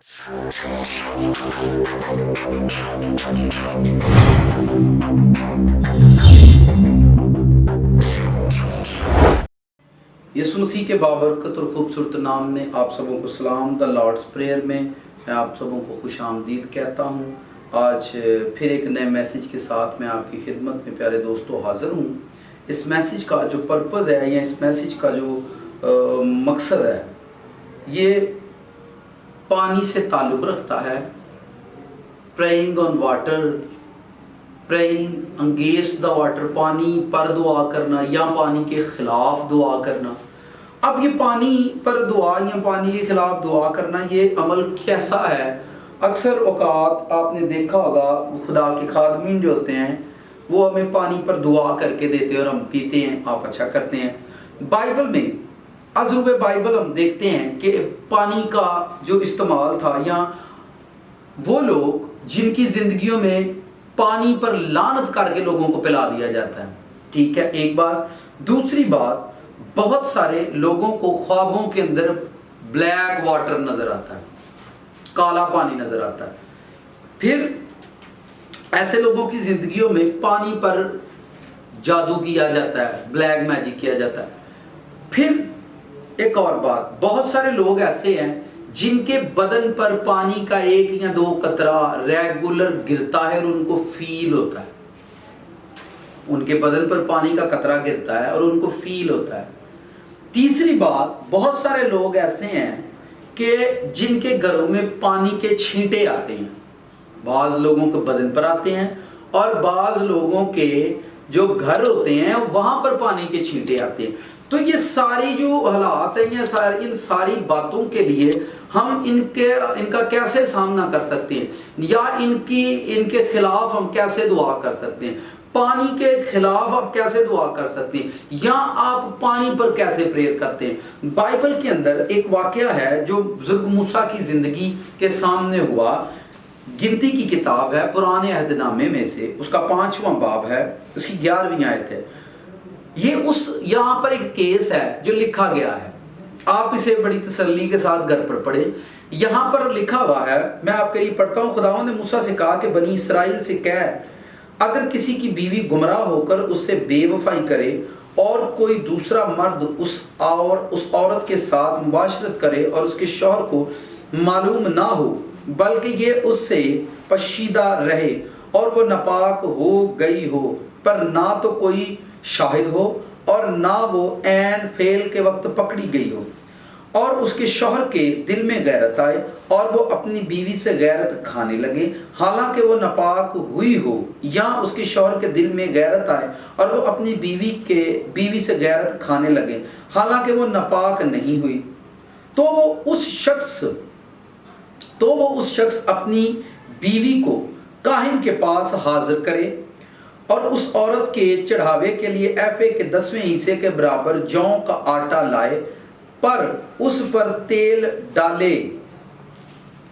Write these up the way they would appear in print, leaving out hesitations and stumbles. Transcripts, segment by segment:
यीशु मसीह के बाबरकत और खूबसूरत नाम में आप सबों को सलाम। द लॉर्ड्स प्रेयर में मैं आप सबों को खुश आमदीद कहता हूँ। आज फिर एक नए मैसेज के साथ मैं आपकी खिदमत में प्यारे दोस्तों हाज़िर हूँ। इस मैसेज का जो पर्पज़ है या इस मैसेज का जो मकसद है, ये पानी से ताल्लुक़ रखता है। Praying on water, praying against the water, पानी पर दुआ करना या पानी के ख़िलाफ़ दुआ करना। अब ये पानी पर दुआ या पानी के ख़िलाफ़ दुआ करना, ये अमल कैसा है? अक्सर औक़ात आपने देखा होगा, खुदा के खादमीन जो होते हैं वो हमें पानी पर दुआ करके देते हैं और हम पीते हैं, आप अच्छा करते हैं। बाइबल में अज़रूब बाइबल हम देखते हैं कि पानी का जो इस्तेमाल था, या वो लोग जिनकी ज़िंदगियों में पानी पर लानत करके लोगों को पिला दिया जाता है। ठीक है, एक बात। दूसरी बात, बहुत सारे लोगों को ख्वाबों के अंदर ब्लैक वाटर नजर आता है, काला पानी नजर आता है। फिर ऐसे लोगों की जिंदगियों में पानी पर जादू किया जाता है, ब्लैक मैजिक किया जाता है। फिर एक और बात, बहुत सारे लोग ऐसे हैं जिनके बदन पर पानी का एक या दो कतरा रेगुलर गिरता है और उनको फील होता है। उनके बदन पर पानी का कतरा गिरता है और उनको फील होता है। तीसरी बात, बहुत सारे लोग ऐसे हैं कि जिनके घरों में पानी के छींटे आते हैं। बाज़ लोगों के बदन पर आते हैं और बाज़ लोगों के जो घर होते हैं वहां पर पानी के छींटे आते हैं। तो ये सारी जो हालात हैं, या इन सारी बातों के लिए हम इनका कैसे सामना कर सकते हैं, या इनके खिलाफ हम कैसे दुआ कर सकते हैं? पानी के खिलाफ आप कैसे दुआ कर सकते हैं, या आप पानी पर कैसे प्रेयर करते हैं? बाइबल के अंदर एक वाकया है जो बुजुर्ग मूसा की जिंदगी के सामने हुआ। गिनती की किताब है, पुराने अहदनामे में से उसका 5वां बाब है, उसकी 11वीं आयत है। ये यहाँ पर एक केस है जो लिखा गया है, आप इसे बड़ी तसल्ली के साथ घर पर पढ़े। यहाँ पर लिखा हुआ है, मैं आपके लिए पढ़ता हूँ। खुदावंद ने मूसा से कहा कि बनी इसराइल से कह, अगर किसी की बीवी गुमराह होकर उससे बेवफाई करे और कोई दूसरा मर्द उस औरत के साथ मुबाशरत करे और उसके शौहर को मालूम ना हो, बल्कि ये उससे पशीदा रहे और वो नापाक हो गई हो, पर ना तो कोई शाहिद हो और ना वो ऐन फेल के वक्त पकड़ी गई हो, और उसके शौहर के दिल में गैरत आए और वो अपनी बीवी से गैरत खाने लगे, हालांकि वो नापाक हुई हो, या उसके शौहर के दिल में गैरत आए और वो अपनी बीवी से गैरत खाने लगे, हालांकि वो नापाक नहीं हुई, तो वो उस शख्स अपनी बीवी को काहिन के पास हाजिर करे और उस औरत के चढ़ावे के लिए एफे के 10वें हिस्से के बराबर जौ का आटा लाए, पर उस पर तेल डाले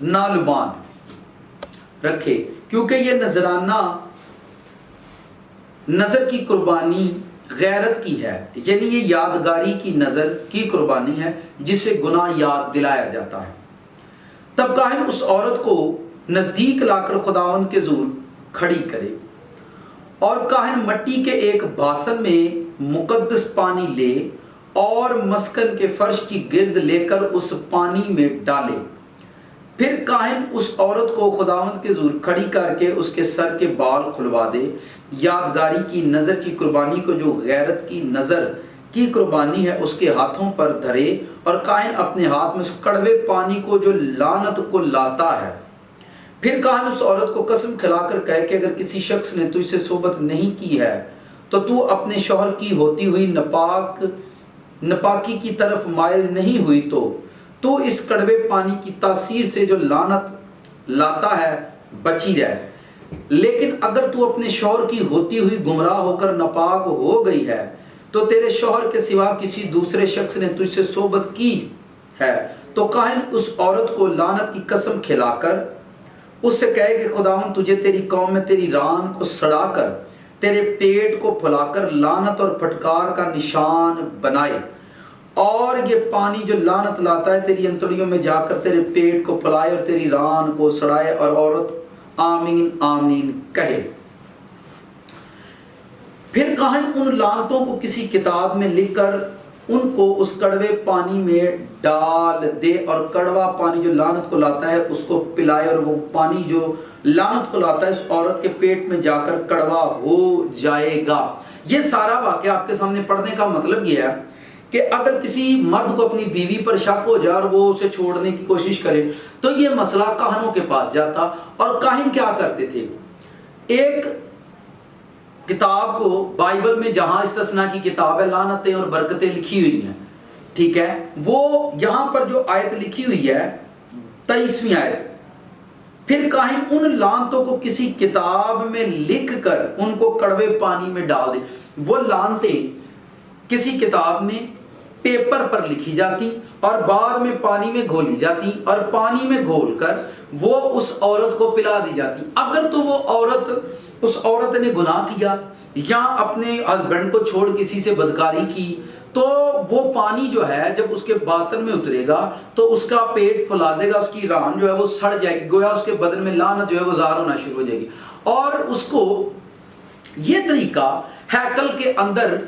ना लुबान रखे, क्योंकि ये नजराना नजर की कुर्बानी गैरत की है, यानी ये यादगारी की नजर की कुर्बानी है जिसे गुनाह याद दिलाया जाता है। तब काहिन उस औरत को नजदीक लाकर खुदावंद के हुजूर खड़ी करे और काहिन मट्टी के एक बासन में मुकद्दस पानी ले और मस्कन के फर्श की गिर्द लेकर उस पानी में डाले। फिर काहिन उस औरत को खुदावंद के हुजूर खड़ी करके उसके सर के बाल खुलवा दे। यादगारी की नज़र की कुर्बानी को, जो गैरत की नज़र की कुर्बानी है, उसके हाथों पर धरे और काहिन अपने हाथ में उस कड़वे पानी को जो लानत को लाता है। फिर काहिन उस औरत को कसम खिलाकर कहे कि अगर किसी शख्स ने तुझसे सोबत नहीं की है तो तू अपने शौहर की होती हुई नपाकी की तरफ मायल नहीं हुई, तो तू इस कड़वे पानी की तासीर से जो लानत लाता है बची रहे। लेकिन अगर तू अपने शौहर की होती हुई गुमराह होकर नापाक हो गई है तो तेरे शौहर के सिवा किसी दूसरे शख्स ने तुझसे सोबत की है, तो काहिन उस औरत को लानत की कसम खिलाकर उससे कहे कि खुदावंद तुझे तेरी कौम में तेरी रान को सड़ाकर तेरे पेट को फुलाकर लानत और फटकार का निशान बनाए और ये पानी जो लानत लाता है तेरी अंतड़ियों में जाकर तेरे पेट को फैलाए और तेरी रान को सड़ाए। और औरत आमीन आमीन कहे। फिर काहिन उन लानतों को किसी किताब में लिखकर उनको उस कड़वे पानी में डाल दे और कड़वा पानी जो लानत को लाता है उसको पिलाए, और वो पानी जो लानत को लाता है उस औरत के पेट में जाकर कड़वा हो जाएगा। ये सारा वाक्य आपके सामने पढ़ने का मतलब ये है कि अगर किसी मर्द को अपनी बीवी पर शक हो जाए और वो उसे छोड़ने की कोशिश करे तो ये मसला काहिनों के पास जाता। और काहिन क्या करते थे, एक किताब को बाइबल में जहां इस्तिस्ना की किताब है, लानतें और बरकतें लिखी हुई हैं, ठीक है, वो यहां पर जो आयत लिखी हुई है 23वीं आयत, फिर काहिन उन लानतों को किसी किताब में लिखकर उनको कड़वे पानी में डाल दे। वो लानतें किसी किताब में पेपर पर लिखी जाती और बाद में पानी में घोली जाती और पानी में घोलकर वो उस औरत को पिला दी जाती। अगर तो वो उस औरत ने गुनाह किया या अपने हस्बैंड को छोड़ किसी से बदकारी की तो वो पानी जो है जब उसके बातन में उतरेगा तो उसका पेट फुला देगा, उसकी रान जो है वो सड़ जाएगी, गोया उसके बदन में लानत जो है वो ज़ाहिर होना शुरू हो जाएगी। और उसको ये तरीका हैकल के अंदर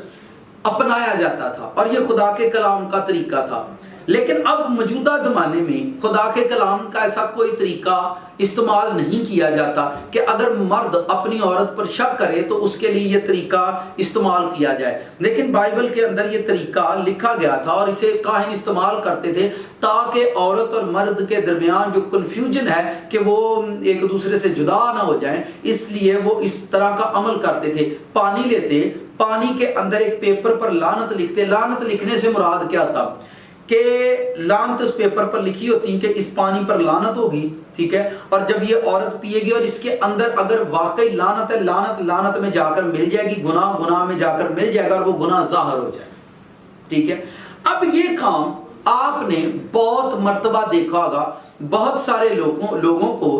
अपनाया जाता था और ये खुदा के कलाम का तरीका था। लेकिन अब मौजूदा ज़माने में खुदा के कलाम का ऐसा कोई तरीका इस्तेमाल नहीं किया जाता कि अगर मर्द अपनी औरत पर शक करे तो उसके लिए यह तरीका इस्तेमाल किया जाए। लेकिन बाइबल के अंदर यह तरीका लिखा गया था और इसे काहिन इस्तेमाल करते थे ताकि औरत और मर्द के दरमियान जो कन्फ्यूजन है कि वो एक दूसरे से जुदा ना हो जाएं, इसलिए वो इस तरह का अमल करते थे। पानी लेते, पानी के अंदर एक पेपर पर लानत लिखते। लानत लिखने से मुराद क्या था कि लानत उस पेपर पर लिखी होती कि इस पानी पर लानत होगी, ठीक है, और जब ये औरत पिएगी और इसके अंदर अगर वाकई लानत है, लानत लानत में जाकर मिल जाएगी, गुनाह गुनाह में जाकर मिल जाएगा और वो गुनाह ज़ाहिर हो जाए, ठीक है। अब ये काम आपने बहुत मर्तबा देखा होगा, बहुत सारे लोगों को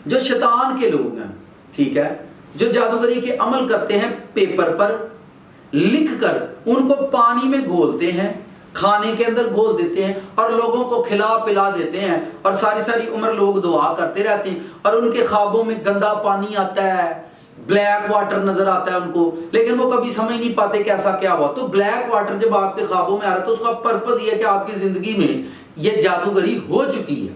जो शैतान के लोग हैं, ठीक है, जो जादूगरी के अमल करते हैं, पेपर पर लिखकर उनको पानी में घोलते हैं, खाने के अंदर घोल देते हैं और लोगों को खिला पिला देते हैं और सारी सारी उम्र लोग दुआ करते रहते हैं और उनके ख्वाबों में गंदा पानी आता है, ब्लैक वाटर नजर आता है उनको, लेकिन वो कभी समझ नहीं पाते कि ऐसा क्या हुआ। तो ब्लैक वाटर जब आपके ख्वाबों में आ रहा है तो उसका पर्पस ये है कि आपकी जिंदगी में ये जादूगरी हो चुकी है,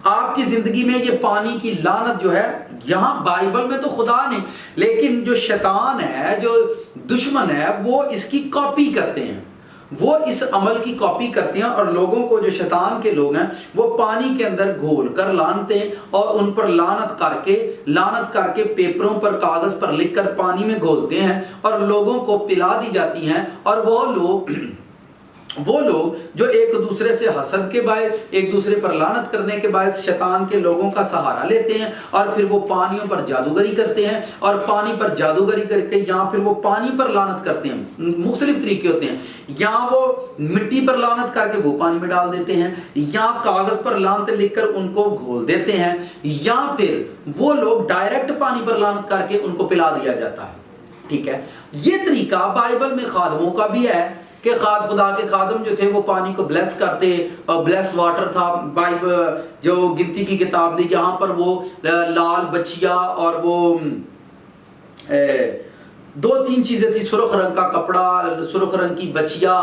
आपकी जिंदगी में ये पानी की लानत जो है, यहां बाइबल में तो खुदा ने, लेकिन जो शैतान है, जो दुश्मन है, वो इसकी कॉपी करते हैं, वो इस अमल की कॉपी करते हैं और लोगों को, जो शैतान के लोग हैं, वो पानी के अंदर घोल कर लानते हैं और उन पर लानत करके पेपरों पर, कागज पर लिखकर पानी में घोलते हैं और लोगों को पिला दी जाती हैं। और वो लोग जो एक दूसरे से हसद के बायस, एक दूसरे पर लानत करने के बायस शैतान के लोगों का सहारा लेते हैं और फिर वो पानियों पर जादूगरी करते हैं और पानी पर जादूगरी करके या फिर वो पानी पर लानत करते हैं। मुख्तलिफ तरीके होते हैं, या वो मिट्टी पर लानत करके वो पानी में डाल देते हैं, या कागज पर लानत लिखकर उनको घोल देते हैं, या फिर वो लोग डायरेक्ट पानी पर लानत करके उनको पिला दिया जाता है, ठीक है। ये तरीका बाइबल में खादमों का भी है कि खुदा के खादम जो थे वो पानी को ब्लेस करते, और ब्लेस वाटर था। बाइबल जो गिनती की किताब थी, यहाँ पर वो लाल बछिया और वो 2-3 चीजें थी, सुर्ख रंग का कपड़ा, सुर्ख रंग की बछिया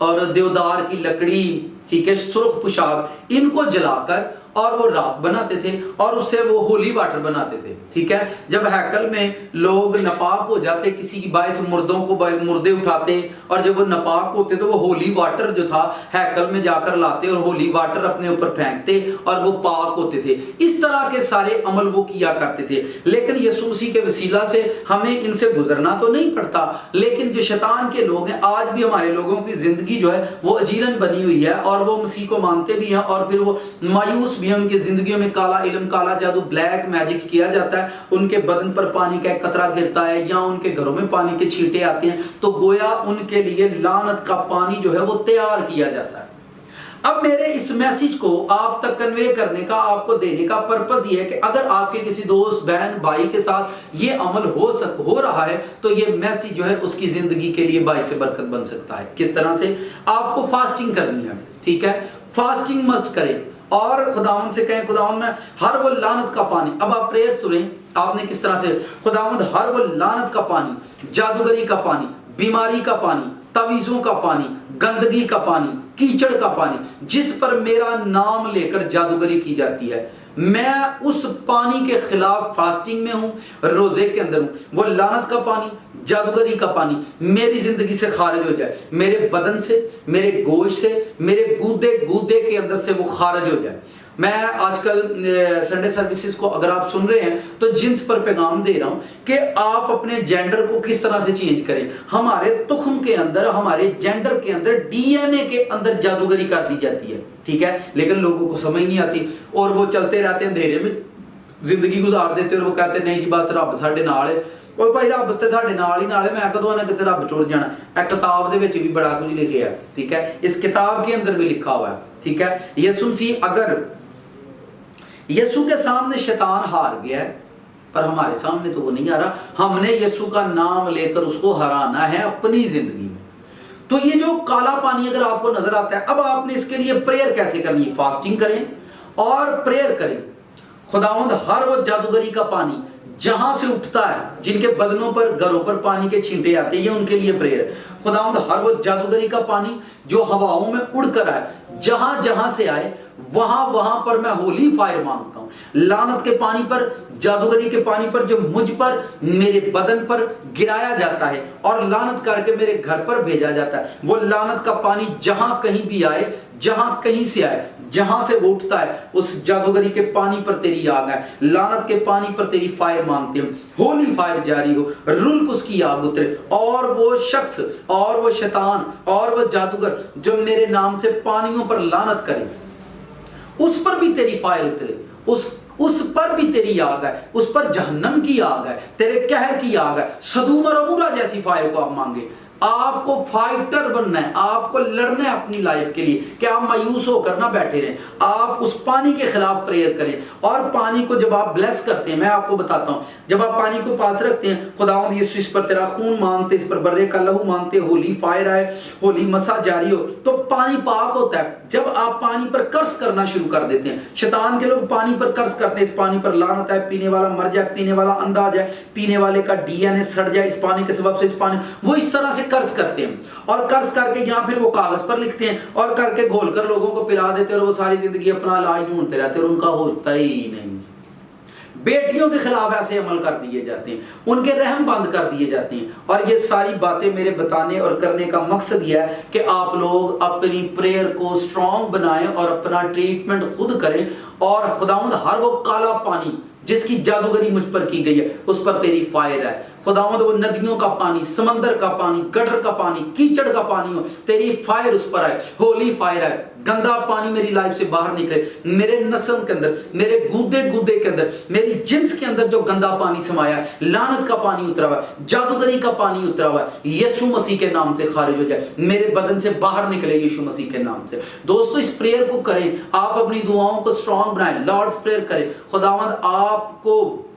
और देवदार की लकड़ी, ठीक है, सुर्ख पोशाक, इनको जलाकर और वो राख बनाते थे और उससे वो होली वाटर बनाते थे, ठीक है। जब हैकल में लोग नापाक हो जाते, किसी की बायस मुर्दे उठाते और जब वो नापाक होते तो वो होली वाटर जो था हैकल में जाकर लाते और होली वाटर अपने ऊपर फेंकते और वो पाक होते थे। इस तरह के सारे अमल वो किया करते थे। लेकिन यीशु मसीह के वसीला से हमें इनसे गुजरना तो नहीं पड़ता, लेकिन जो शैतान के लोग हैं, आज भी हमारे लोगों की जिंदगी जो है वो अजीरन बनी हुई है और वो मसीह को मानते भी हैं और फिर वो मायूस भी हैं। उनकी जिंदगियों में काला इल्म, काला जादू, ब्लैक मैजिक किया जाता है। उनके बदन पर पानी का एक कतरा गिरता है या उनके घरों में पानी के छींटे आते हैं तो गोया उनके लिए लानत का पानी जो है वो तैयार किया जाता है। अब मेरे इस मैसेज को आप तक कन्वे करने का, आपको देने का पर्पस ये है कि अगर आपके किसी दोस्त, बहन, भाई के साथ ये अमल हो रहा है तो ये मैसेज जो है उसकी जिंदगी के लिए बाइस बरकत बन सकता है। किस तरह से? आपको फास्टिंग करनी है, ठीक है, फास्टिंग मस्ट करें और खुदावंद से कहें, खुदावंद में हर वो लानत का पानी, अब आप प्रेयर सुने आपने किस तरह से, खुदावंद हर वो लानत का पानी, जादूगरी का पानी, बीमारी का पानी, तवीजों का पानी, गंदगी का पानी, कीचड़ का पानी, जिस पर मेरा नाम लेकर जादूगरी की जाती है, मैं उस पानी के खिलाफ फास्टिंग में हूं, रोजे के अंदर हूं। वो लानत का पानी, जादूगरी का पानी मेरी जिंदगी से खारिज हो जाए, मेरे बदन से, मेरे गोश्त से, मेरे गूदे गूदे के अंदर से वो खारिज हो जाए। मैं आजकल संडे सर्विसेज को अगर आप सुन रहे हैं तो जिन्स पर पैगाम दे रहा हूं कि आप अपने जेंडर को किस तरह से चेंज करें। हमारे तुख्म के अंदर, हमारे जेंडर के अंदर, डीएनए के अंदर जादूगरी कर दी जाती है, ठीक है, लेकिन लोगों को समझ नहीं आती और वो चलते रहते हैं, अंधेरे में जिंदगी गुजार देते और वो कहते नहीं जी बस रब साडे नाल है। और भाई रब ते साडे नाल ही नाल है, मैं कदों ना किते रब टुर जाना। एक किताब दे विच भी बड़ा कुछ लिखा है, ठीक है, इस किताब के अंदर भी लिखा हुआ है, ठीक है। यीशु मसीह, अगर यीशु के सामने शैतान हार गया है पर हमारे सामने तो वो नहीं आ रहा, हमने यीशु का नाम लेकर उसको हराना है अपनी जिंदगी में। तो ये जो काला पानी अगर आपको नजर आता है, अब आपने इसके लिए प्रेयर कैसे करनी है? फास्टिंग करें और प्रेयर करें, खुदावंद हर वो जादूगरी का पानी जहां से उठता है, जिनके बदनों पर, घरों पर पानी के छींटे आते हैं, ये उनके लिए प्रेयर। खुदावंद हर वो जादूगरी का पानी जो हवाओं में उड़कर आए, जहां जहां से आए वहां वहां पर मैं होली फायर मांगता हूं। लानत के पानी पर, जादूगरी के पानी पर जो मुझ पर, मेरे बदन पर गिराया जाता है और लानत करके मेरे घर पर भेजा जाता है, वो लानत का पानी जहां कहीं भी आए, जहां कहीं से आए, जहां से वो उठता है, उस जादूगरी के पानी पर तेरी आग है, लानत के पानी पर तेरी फायर मांगते हैं, होली फायर जारी हो, रुल्क उसकी आग उतरे और वो शख्स और वो शैतान और वो जादूगर जो मेरे नाम से पानियों पर लानत करे, उस पर भी तेरी फायर उतरे, उस पर भी तेरी आग है, उस पर जहन्नम की आग है, तेरे कहर की आग है, सदूम और अमूरा जैसी फायर को आप मांगे। आपको फाइटर बनना है, आपको लड़ना है अपनी लाइफ के लिए कि आप मायूस होकर ना बैठे रहें। आप उस पानी के खिलाफ प्रेयर करें और पानी को जब आप ब्लेस करते हैं, मैं आपको बताता हूं, जब आप पानी को पास रखते हैं, खुदावंद यीशु इस पर तेरा खून मांगते, इस पर बर्रे का लहू मांगते, होली फायर आए, होली मसा जारी हो, तो पानी पाक होता है। जब आप पानी पर कर्स करना शुरू कर देते हैं, शैतान के लोग पानी पर कर्स करते हैं, इस पानी पर लानत है, पीने वाला मर जाए, पीने वाला अंधा आ जाए, पीने वाले का डीएनए सड़ जाए इस पानी के सबब से, इस पानी, वो इस तरह से कर्ज करते हैं और कर्ज करके या फिर वो कागज पर लिखते हैं और करके घोलकर लोगों को पिला देते हैं और वो सारी जिंदगी अपना इलाज ढूंढते रहते हैं और उनका होता ही नहीं। बेटियों के खिलाफ ऐसे अमल कर दिए जाते हैं, उनके रहम बंद कर दिए जाते हैं। और ये सारी बातें मेरे बताने और करने का मकसद यह है कि आप लोग अपनी प्रेयर को स्ट्रॉन्ग बनाएं और अपना ट्रीटमेंट खुद करें और खुदावंद हर वो काला पानी जिसकी जादूगरी मुझ पर की गई है उस पर तेरी फायर है। खुदावंद वो नदियों का पानी, समंदर का पानी, गटर का पानी, कीचड़ का पानी हो, तेरी फायर उस पर आए, होली फायर आए, गंदा पानी मेरी लाइफ से बाहर निकले, मेरे नस्ल के अंदर, मेरे गूदे गूदे के अंदर, मेरी जिन्स के अंदर जो गंदा पानी समाया है, लानत का पानी उतरा हुआ है, जादूगरी का पानी उतरा हुआ है, यीशु मसीह के नाम से खारिज हो जाए, मेरे बदन से बाहर निकले यीशु मसीह के नाम से। दोस्तों इस प्रेयर को करें, आप अपनी दुआओं को स्ट्रॉन्ग बनाएं, लॉर्ड्स प्रेयर करें, खुदावंद आपको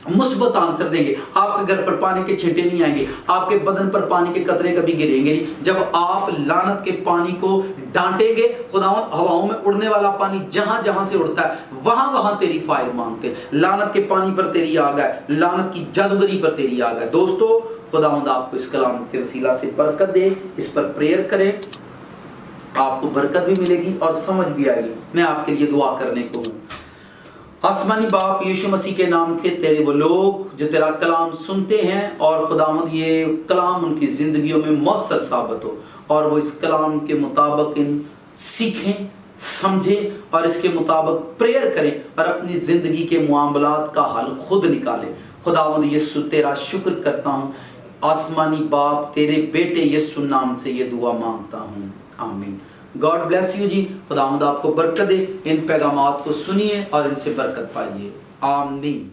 मुस्बत आंसर देंगे, आपके घर पर पानी के छींटे नहीं आएंगे, आपके बदन पर पानी के कतरे कभी गिरेंगे नहीं। जब आप लानत के पानी को डांटेंगे, खुदावंद हवाओं में उड़ने वाला पानी जहां जहां से उड़ता है वहां वहां तेरी फायर मांगते हैं, लानत के पानी पर तेरी आग है, लानत की जादूगरी पर तेरी आग है। दोस्तों खुदावंद आपको इस कलाम के वसीला से बरकत दे, इस पर प्रेयर करें, आपको बरकत भी मिलेगी और समझ भी आएगी। मैं आपके लिए दुआ करने को हूं। आसमानी बाप यीशु मसीह के नाम से तेरे वो लोग जो तेरा कलाम सुनते हैं और खुदावंद ये कलाम उनकी जिंदगियों में मौसर साबित हो और वो इस कलाम के मुताबिक सीखें, समझें और इसके मुताबिक प्रेयर करें और अपनी जिंदगी के मामलात का हल खुद निकालें। खुदावंद यीशु तेरा शुक्र करता हूँ, आसमानी बाप तेरे बेटे यीशु नाम से ये दुआ मांगता हूँ, आमीन। गॉड ब्लेस यू जी, खुदावंद आपको बरकत दे। इन पैगामात को सुनिए और इनसे बरकत पाइए, आमीन।